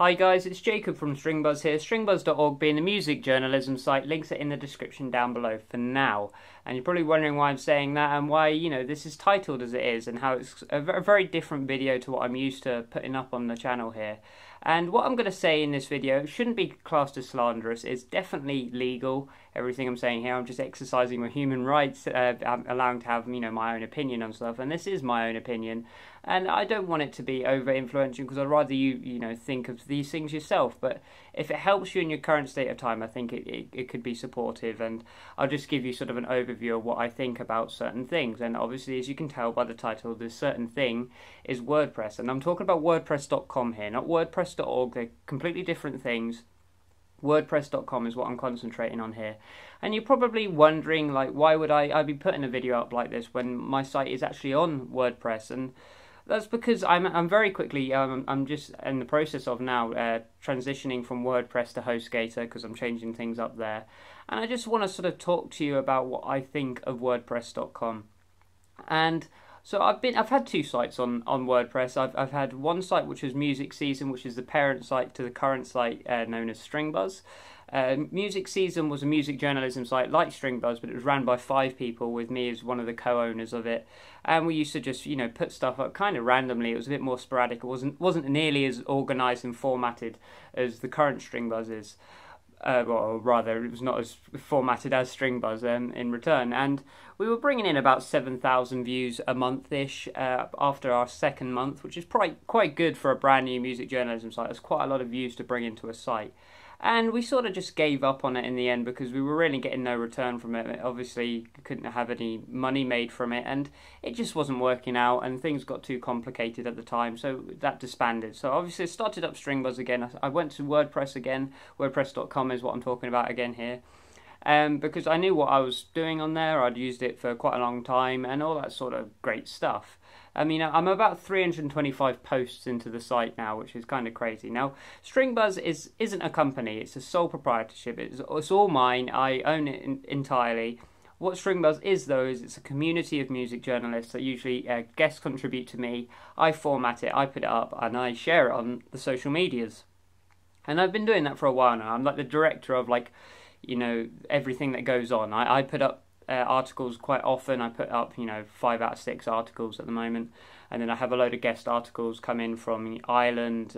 Hi guys, it's Jacob from Stringbuzz here. Stringbuzz.org being the music journalism site, links are in the description down below for now. And you're probably wondering why I'm saying that and why, this is titled as it is and how it's a very different video to what I'm used to putting up on the channel here. And what I'm going to say in this video shouldn't be classed as slanderous. It's definitely legal, everything I'm saying here. I'm just exercising my human rights, I'm allowing to have, my own opinion on stuff. And this is my own opinion. And I don't want it to be over-influential because I'd rather you think of these things yourself. But if it helps you in your current state of time, I think it could be supportive. And I'll just give you sort of an overview of what I think about certain things. And obviously, as you can tell by the title, this certain thing is WordPress. And I'm talking about WordPress.com here, not WordPress.org. They're completely different things. WordPress.com is what I'm concentrating on here. And you're probably wondering, like, why would I be putting a video up like this when my site is actually on WordPress? And that's because I'm very quickly, I'm just in the process of now transitioning from WordPress to HostGator because I'm changing things up there. And I just want to sort of talk to you about what I think of WordPress.com. And so I've had two sites on WordPress. I've had one site which was Music Season, which is the parent site to the current site known as Stringbuzz. Music Season was a music journalism site like Stringbuzz, but it was ran by 5 people with me as one of the co-owners of it. And we used to just, put stuff up kind of randomly. It was a bit more sporadic. It wasn't nearly as organised and formatted as the current Stringbuzz is. Or rather, it was not as formatted as Stringbuzz in return. And we were bringing in about 7,000 views a month-ish after our second month, which is quite good for a brand new music journalism site. There's quite a lot of views to bring into a site. And we sort of just gave up on it in the end because we were really getting no return from it. Obviously, couldn't have any money made from it, and it just wasn't working out, and things got too complicated at the time, so that disbanded. So obviously, I started up Stringbuzz again. I went to WordPress again. WordPress.com is what I'm talking about again here. Because I knew what I was doing on there. I'd used it for quite a long time and all that sort of great stuff. I mean, I'm about 325 posts into the site now, which is kind of crazy. Now, Stringbuzz isn't a company. It's a sole proprietorship. It's all mine. I own it entirely. What Stringbuzz is, though, is it's a community of music journalists that usually guest contribute to me. I format it, I put it up, and I share it on the social medias. And I've been doing that for a while now. I'm like the director of, everything that goes on. I put up articles quite often. I put up 5 out of 6 articles at the moment, and then I have a load of guest articles come in from Ireland,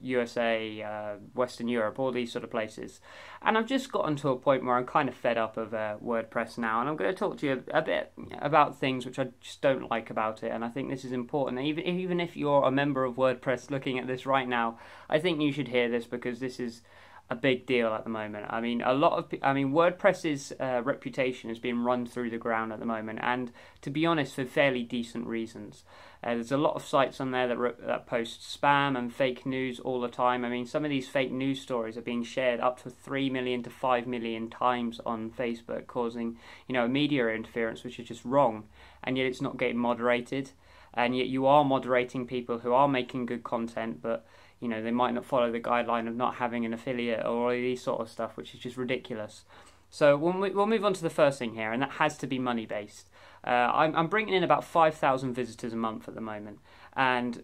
USA, Western Europe, all these sort of places. And I've just gotten to a point where I'm kind of fed up of WordPress now, and I'm going to talk to you a bit about things which I just don't like about it. And I think this is important. Even if you're a member of WordPress looking at this right now, I think you should hear this because this is a big deal at the moment. I mean, WordPress's reputation is being run through the ground at the moment, and to be honest, for fairly decent reasons. There's a lot of sites on there that post spam and fake news all the time. I mean, some of these fake news stories are being shared up to 3 million to 5 million times on Facebook, causing media interference, which is just wrong, and yet it's not getting moderated. And yet you are moderating people who are making good content, but they might not follow the guideline of not having an affiliate or all these sort of stuff, which is just ridiculous. So we'll move on to the first thing here, and that has to be money-based. I'm bringing in about 5,000 visitors a month at the moment. And,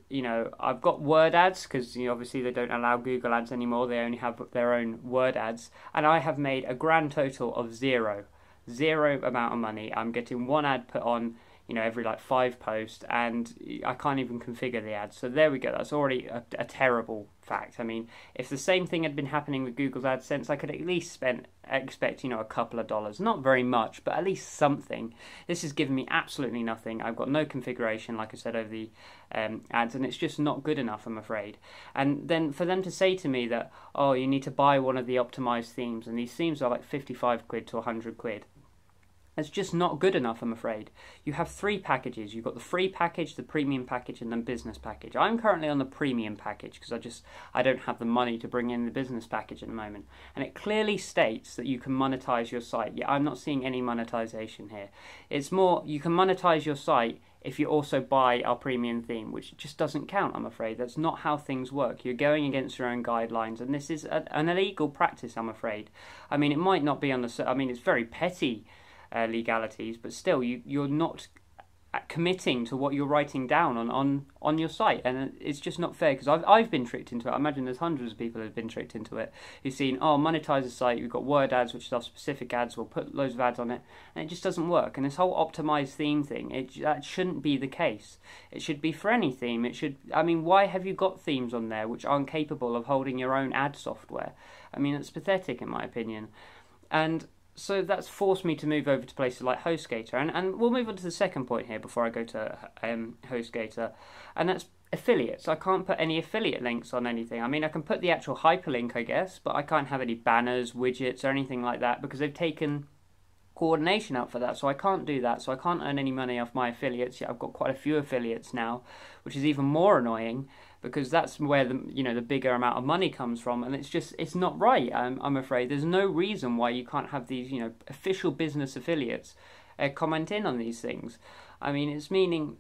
I've got word ads because, obviously they don't allow Google ads anymore. They only have their own word ads. And I have made a grand total of zero amount of money. I'm getting one ad put on every 5 posts, and I can't even configure the ads. So there we go. That's already a terrible fact. I mean, if the same thing had been happening with Google's AdSense, I could at least expect a couple of dollars. Not very much, but at least something. This has given me absolutely nothing. I've got no configuration, like I said, over the ads, and it's just not good enough, I'm afraid. And then for them to say to me that, oh, you need to buy one of the optimized themes, and these themes are like 55 quid to 100 quid. It's just not good enough, I'm afraid. You have 3 packages. You've got the free package, the premium package, and the business package. I'm currently on the premium package because I don't have the money to bring in the business package at the moment. And it clearly states that you can monetize your site. Yeah, I'm not seeing any monetization here. It's more, you can monetize your site if you also buy our premium theme, which just doesn't count, I'm afraid. That's not how things work. You're going against your own guidelines, and this is an illegal practice, I'm afraid. I mean, it might not be on the... I mean, it's very petty legalities, but still, you're not committing to what you're writing down on your site, and it's just not fair, because I've been tricked into it. I imagine there's hundreds of people who've been tricked into it, who've seen, oh, monetize a site, we've got word ads, which are specific ads, we'll put loads of ads on it, and it just doesn't work. And this whole optimized theme thing, that shouldn't be the case. It should be for any theme. It should, I mean, why have you got themes on there which aren't capable of holding your own ad software? I mean, it's pathetic in my opinion. And so that's forced me to move over to places like HostGator, and we'll move on to the second point here before I go to HostGator, and that's affiliates. I can't put any affiliate links on anything. I mean, I can put the actual hyperlink, I guess, but I can't have any banners, widgets, or anything like that, because they've taken coordination out for that, so I can't do that. So I can't earn any money off my affiliates. Yet I've got quite a few affiliates now, which is even more annoying, because that's where the bigger amount of money comes from, and it's not right. I'm afraid there's no reason why you can't have these official business affiliates comment in on these things. I mean, it's meaning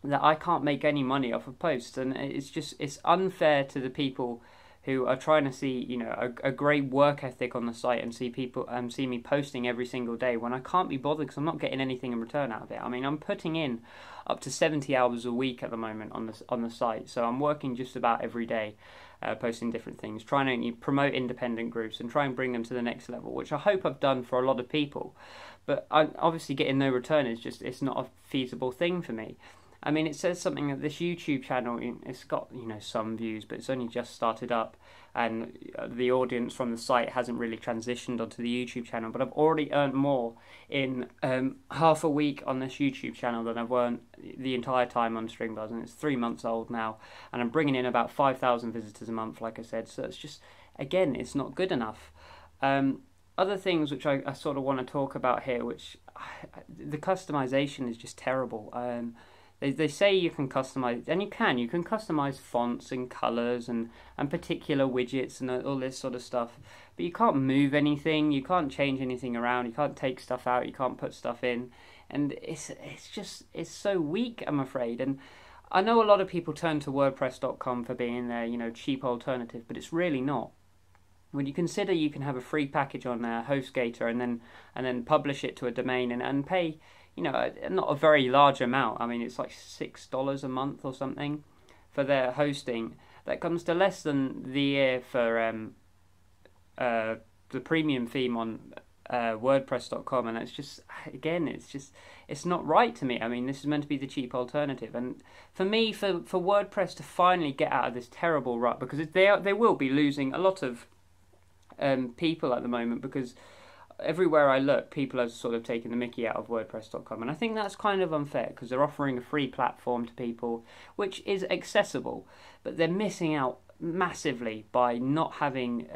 that I can't make any money off of posts, and it's unfair to the people who are trying to see a great work ethic on the site and see me posting every single day, when I can't be bothered because I'm not getting anything in return out of it. I mean, I'm putting in up to 70 hours a week at the moment on the site, so I'm working just about every day, posting different things, trying to promote independent groups and try and bring them to the next level, which I hope I've done for a lot of people. But obviously getting no return it's not a feasible thing for me. I mean, it says something that this YouTube channel, it's got, some views, but it's only just started up, and the audience from the site hasn't really transitioned onto the YouTube channel, but I've already earned more in half a week on this YouTube channel than I've earned the entire time on Stringbuzz, and it's 3 months old now, and I'm bringing in about 5,000 visitors a month, like I said, so it's just, again, it's not good enough. Other things which I sort of want to talk about here, which the customization is just terrible. They say you can customize, and you can customize fonts and colors and particular widgets and all this sort of stuff, but you can't move anything, you can't change anything around, you can't take stuff out, you can't put stuff in, and it's so weak, I'm afraid. And I know a lot of people turn to WordPress.com for being their cheap alternative, but it's really not. When you consider you can have a free package on there, HostGator, and then publish it to a domain and pay not a very large amount. I mean, it's like $6 a month or something for their hosting. That comes to less than the year for the premium theme on WordPress.com, and it's just, again, it's not right to me. I mean, this is meant to be the cheap alternative, and for me, for WordPress to finally get out of this terrible rut, because they will be losing a lot of people at the moment, because everywhere I look, people are sort of taking the mickey out of WordPress.com, and I think that's kind of unfair, because they're offering a free platform to people which is accessible, but they're missing out massively by not having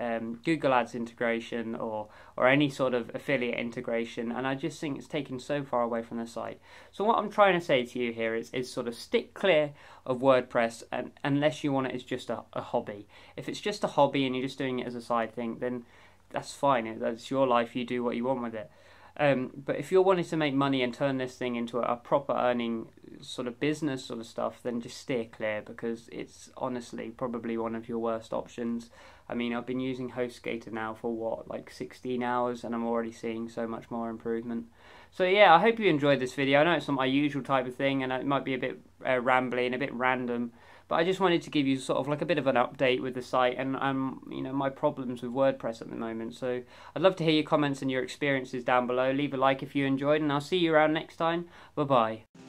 Google Ads integration or any sort of affiliate integration, and I just think it's taken so far away from the site. So what I'm trying to say to you here is sort of stick clear of WordPress, and unless you want it as just a hobby. If it's just a hobby and you're just doing it as a side thing, then that's fine. That's your life. You do what you want with it. But if you're wanting to make money and turn this thing into a proper earning sort of business sort of stuff, then just steer clear, because it's honestly probably one of your worst options. I mean, I've been using HostGator now for like 16 hours, and I'm already seeing so much more improvement. So yeah, I hope you enjoyed this video. I know it's not my usual type of thing, and it might be a bit rambly and a bit random, but I just wanted to give you sort of like a bit of an update with the site and my problems with WordPress at the moment. So I'd love to hear your comments and your experiences down below. Leave a like if you enjoyed, and I'll see you around next time. Bye bye.